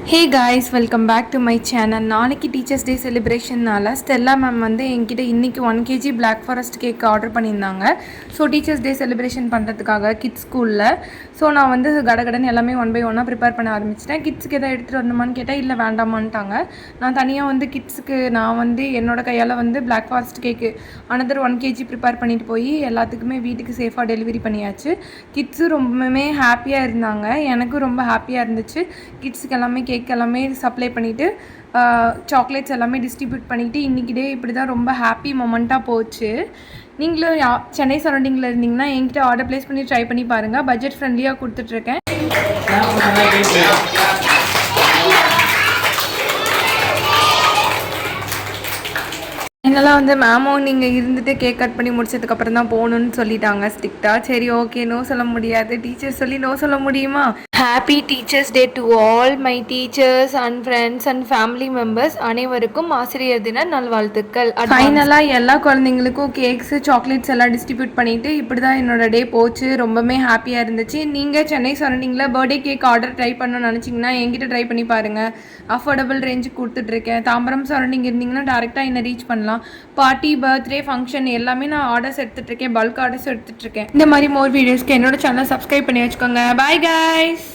Hey guys, welcome back to my channel. நாளைக்கு teachers day செலிப்ரேஷன்னால Stella ma'am வந்து என்கிட்ட இன்றைக்கி 1 kg black forest cake order பண்ணியிருந்தாங்க. ஸோ டீச்சர்ஸ் டே செலிப்ரேஷன் பண்ணுறதுக்காக கிட்ஸ் ஸ்கூலில். ஸோ நான் வந்து கடகடன்னு எல்லாமே 1 by 1 ப்ரிப்பேர் பண்ண ஆரம்பிச்சிட்டேன். கிட்ஸுக்கு எதாவது எடுத்துகிட்டு வரணுமான்னு கேட்டால் இல்லை வேண்டாமான்ட்டாங்க. நான் தனியாக வந்து கிட்ஸுக்கு நான் வந்து என்னோடய கையால் வந்து black forest cake another 1 kg prepare பண்ணிட்டு போய் எல்லாத்துக்குமே வீட்டுக்கு சேஃபாக டெலிவரி பண்ணியாச்சு. கிட்ஸும் ரொம்பவுமே ஹாப்பியாக இருந்தாங்க, எனக்கும் ரொம்ப ஹாப்பியாக இருந்துச்சு. கிட்ஸுக்கு எல்லாமே கேக் எல்லாமே சப்ளை பண்ணிவிட்டு சாக்லேட்ஸ் எல்லாமே டிஸ்ட்ரிபியூட் பண்ணிவிட்டு இன்றைக்கி டே இப்படி தான் ரொம்ப ஹாப்பி மொமெண்ட்டாக போச்சு. நீங்களும் சென்னை சரௌண்டிங்கில் இருந்தீங்கன்னா என்கிட்ட ஆர்டர் ப்ளேஸ் பண்ணி ட்ரை பண்ணி பாருங்கள். பட்ஜெட் ஃப்ரெண்ட்லியாக கொடுத்துட்ருக்கேன். என்னெல்லாம் வந்து மேமும் நீங்கள் இருந்துட்டு கேக் கட் பண்ணி முடிச்சதுக்கப்புறம் தான் போகணுன்னு சொல்லிட்டாங்க ஸ்ட்ரிக்டாக. சரி, ஓகே, நோ சொல்ல முடியாது. டீச்சர்ஸ் சொல்லி நோ சொல்ல முடியுமா? Happy teachers day to all my teachers and friends and family members. அனைவருக்கும் ஆசிரியர் தின நல்வாழ்த்துக்கள். ஃபைனலாக எல்லா குழந்தைங்களுக்கும் கேக்ஸு சாக்லேட்ஸ் எல்லாம் டிஸ்ட்ரிபியூட் பண்ணிவிட்டு இப்படி தான் என்னோடய டே போச்சு. ரொம்பவே ஹாப்பியாக இருந்துச்சு. நீங்கள் சென்னை சரௌண்டிங்கில் பர்த்டே கேக் ஆர்டர் ட்ரை பண்ணணும்னு நினச்சிங்கன்னா என்கிட்ட ட்ரை பண்ணி பாருங்கள். அஃபோர்டபுள் ரேஞ்சுக்கு கொடுத்துட்ருக்கேன். தாம்பரம் சரௌண்டிங் இருந்தீங்கன்னா டேரெக்டாக என்னை ரீச் பண்ணலாம். பார்ட்டி, பர்த்டே, ஃபங்க்ஷன் எல்லாமே நான் ஆர்டர்ஸ் எடுத்துகிட்ருக்கேன். பல்க் ஆர்டர்ஸ் எடுத்துகிட்ருக்கேன். இந்த மாதிரி மோர் வீடியோஸ்க்கு என்னோட சேனலை சப்ஸ்கிரைப் பண்ணி வச்சுக்கோங்க. Bye guys.